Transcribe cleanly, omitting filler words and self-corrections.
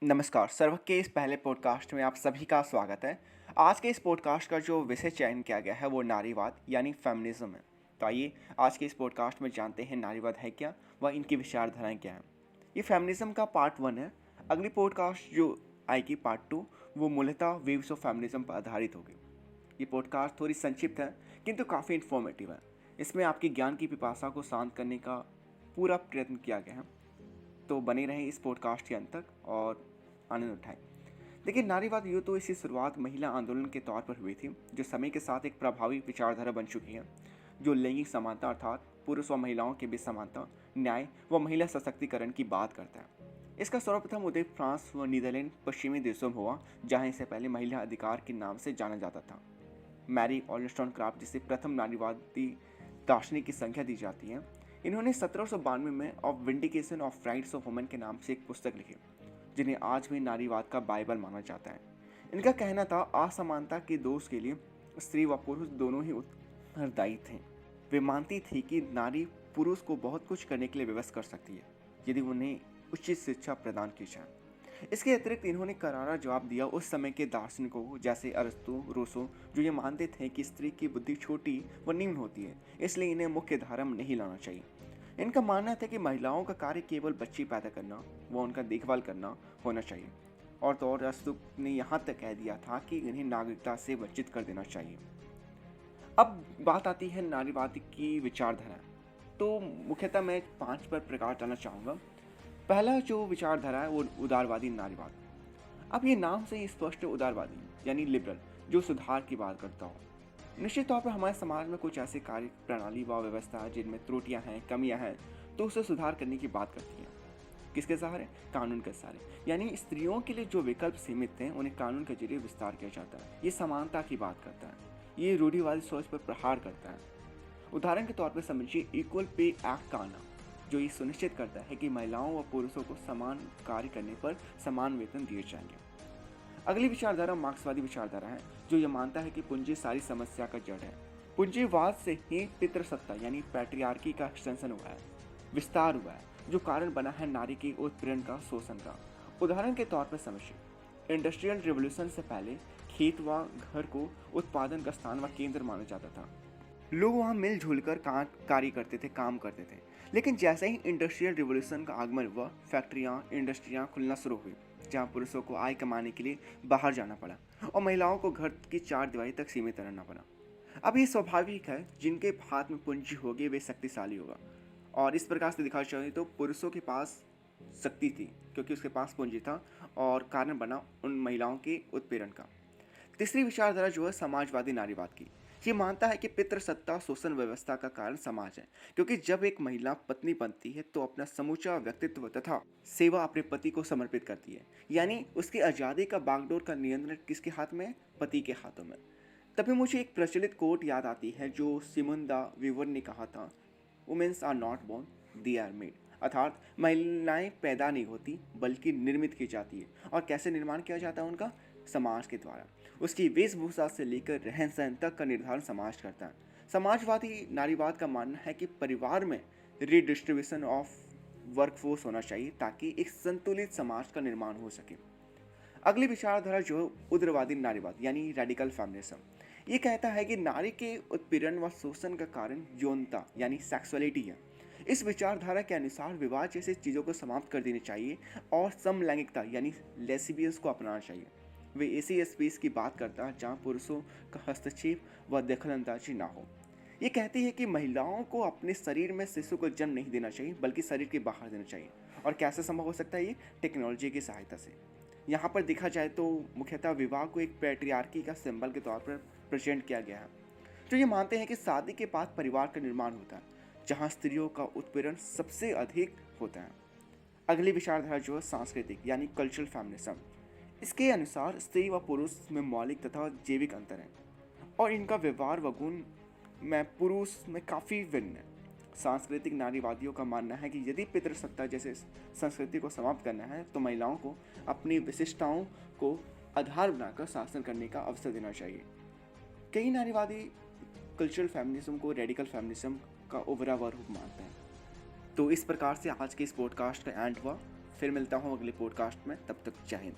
नमस्कार, सर्व के इस पहले पॉडकास्ट में आप सभी का स्वागत है। आज के इस पॉडकास्ट का जो विषय चयन किया गया है वो नारीवाद यानी फेमिनिज्म है। तो आइए आज के इस पॉडकास्ट में जानते हैं नारीवाद है क्या व इनकी विचारधाराएं क्या हैं। ये फेमिनिज्म का पार्ट 1 है। अगली पॉडकास्ट जो आएगी पार्ट 2 वो मूलतः व्यूज ऑफ फेमिनिज्म पर आधारित होगी। ये पॉडकास्ट थोड़ी संक्षिप्त है किंतु काफ़ी इन्फॉर्मेटिव है। इसमें आपकी ज्ञान की पिपासा को शांत करने का पूरा प्रयत्न किया गया है। तो बने रहें इस पॉडकास्ट के अंत तक और आनंद उठाएं। देखिए, नारीवाद यूँ तो इसकी शुरुआत महिला आंदोलन के तौर पर हुई थी, जो समय के साथ एक प्रभावी विचारधारा बन चुकी है, जो लैंगिक समानता अर्थात पुरुष व महिलाओं के बीच समानता, न्याय व महिला सशक्तिकरण की बात करता है। इसका सर्वप्रथम उदय फ्रांस व नीदरलैंड पश्चिमी देशों में हुआ, जहाँ इसे पहले महिला अधिकार के नाम से जाना जाता था। मैरी ऑल्स्टोनक्राफ्ट, जिसे प्रथम नारीवादी दार्शनिक की संख्या दी जाती है, इन्होंने 1792 में of vindication of rights of women के नाम से एक पुस्तक लिखी, जिन्हें आज भी नारीवाद का बाइबल माना जाता है। इनका कहना था असमानता के दोष के लिए स्त्री व पुरुष दोनों ही उत्तरदायी थे। वे मानती थी कि नारी पुरुष को बहुत कुछ करने के लिए विवश कर सकती है यदि उन्हें उचित शिक्षा प्रदान की जाए। इसके अतिरिक्त इन्होंने करारा जवाब दिया उस समय के दार्शनिकों को, जैसे अरस्तु, रूसो, जो ये मानते थे कि स्त्री की बुद्धि छोटी व निम्न होती है, इसलिए इन्हें मुख्य धारा में नहीं लाना चाहिए। इनका मानना था कि महिलाओं का कार्य केवल बच्चे पैदा करना व उनका देखभाल करना होना चाहिए, और तो और अरस्तु ने यहाँ तक कह दिया था कि इन्हें नागरिकता से वंचित कर देना चाहिए। अब बात आती है नारीवाद की विचारधारा। तो मुख्यतः मैं 5 पर प्रकाश डालना चाहूँगा। पहला जो विचारधारा है वो उदारवादी नारीवाद। अब ये नाम से ही स्पष्ट उदारवादी यानी लिबरल, जो सुधार की बात करता हो। निश्चित तौर पर हमारे समाज में कुछ ऐसे कार्य प्रणाली व व्यवस्था है जिनमें त्रुटियां हैं, कमियां हैं, तो उसे सुधार करने की बात करती है। किसके सहारे? कानून के सहारे। यानी स्त्रियों के लिए जो विकल्प सीमित थे उन्हें कानून के जरिए विस्तार किया जाता है। ये समानता की बात करता है। ये रूढ़िवादी सोच पर प्रहार करता है। उदाहरण के तौर पर समझिए इक्वल पे एक्ट का आना, जो ये सुनिश्चित करता है कि महिलाओं व पुरुषों को समान कार्य करने पर समान वेतन दिए जाएंगे। अगली विचारधारा मार्क्सवादी विचारधारा है, जो ये मानता है कि पूंजी सारी समस्या का जड़ है। पूंजीवाद से ही पितृसत्ता यानी पैट्रियार्की का एक्सटेंशन हुआ है, विस्तार हुआ है, जो कारण बना है नारी के उत्पीड़न का, शोषण का। उदाहरण के तौर पर समझिए, इंडस्ट्रियल रिवोल्यूशन से पहले खेत व घर को उत्पादन का स्थान व केंद्र माना जाता था। लोग वहाँ मिलजुल कर कार्य करते थे, काम करते थे। लेकिन जैसे ही इंडस्ट्रियल रिवोल्यूशन का आगमन हुआ, फैक्ट्रियाँ, इंडस्ट्रियाँ खुलना शुरू हुई, जहाँ पुरुषों को आय कमाने के लिए बाहर जाना पड़ा और महिलाओं को घर की 4 दीवारी तक सीमित रहना पड़ा। अब ये स्वाभाविक है, जिनके हाथ में पूंजी होगी वे शक्तिशाली होगा। और इस प्रकार से दिखा चाहिए तो पुरुषों के पास शक्ति थी क्योंकि उसके पास पूंजी था, और कारण बना उन महिलाओं के उत्पीड़न का। तीसरी विचारधारा जो है समाजवादी नारीवाद की। ये मानता है कि पितृसत्ता शोषण व्यवस्था का कारण समाज है, क्योंकि जब एक महिला पत्नी बनती है तो अपना समूचा व्यक्तित्व तथा सेवा अपने पति को समर्पित करती है। यानी उसकी आज़ादी का बागडोर का नियंत्रण किसके हाथ में? पति के हाथों में। तभी मुझे एक प्रचलित कोट याद आती है जो सिमोन द वीवर ने कहा था, womens are not born, they are made. अर्थात महिलाएं पैदा नहीं होती बल्कि निर्मित की जाती है। और कैसे निर्माण किया जाता है उनका? समाज के द्वारा। उसकी वेशभूषा से लेकर रहन सहन तक का निर्धारण समाज करता है। समाजवादी नारीवाद का मानना है कि परिवार में रिडिस्ट्रीब्यूशन ऑफ वर्कफोर्स होना चाहिए ताकि एक संतुलित समाज का निर्माण हो सके। अगली विचारधारा जो है उग्रवादी नारीवाद यानी रेडिकल फेमिनिज्म। ये कहता है कि नारी के उत्पीड़न व शोषण का कारण यौनता यानी सेक्सुअलिटी है। इस विचारधारा के अनुसार विवाह जैसी चीज़ों को समाप्त कर देनी चाहिए और समलैंगिकता यानी लेस्बियंस को अपनाना चाहिए। वे ऐसी स्पेस की बात करता है जहाँ पुरुषों का हस्तक्षेप व दखलंदाजी ना हो। ये कहती है कि महिलाओं को अपने शरीर में शिशु को जन्म नहीं देना चाहिए बल्कि शरीर के बाहर देना चाहिए। और कैसे संभव हो सकता है? ये टेक्नोलॉजी की सहायता से। यहाँ पर देखा जाए तो मुख्यतः विवाह को एक पैट्रियार्की का सिंबल के तौर पर प्रेजेंट किया गया है, जो ये मानते हैं कि शादी के बाद परिवार का निर्माण होता है, जहाँ स्त्रियों का उत्पीड़न सबसे अधिक होता है। अगली विचारधारा जो है सांस्कृतिक यानी कल्चरल फेमिनिज्म। इसके अनुसार स्त्री व पुरुष में मौलिक तथा जैविक अंतर है और इनका व्यवहार व गुण में पुरुष में काफ़ी भिन्न है। सांस्कृतिक नारीवादियों का मानना है कि यदि पितृसत्ता जैसे संस्कृति को समाप्त करना है तो महिलाओं को अपनी विशिष्टताओं को आधार बनाकर शासन करने का अवसर देना चाहिए। कई नारीवादी कल्चरल फेमिनिज्म को रेडिकल फेमिनिज्म का उभरा हुआ रूप मानते हैं। तो इस प्रकार से आज के इस पॉडकास्ट का एंड हुआ। फिर मिलता हूँ अगले पॉडकास्ट में, तब तक जय हिंद।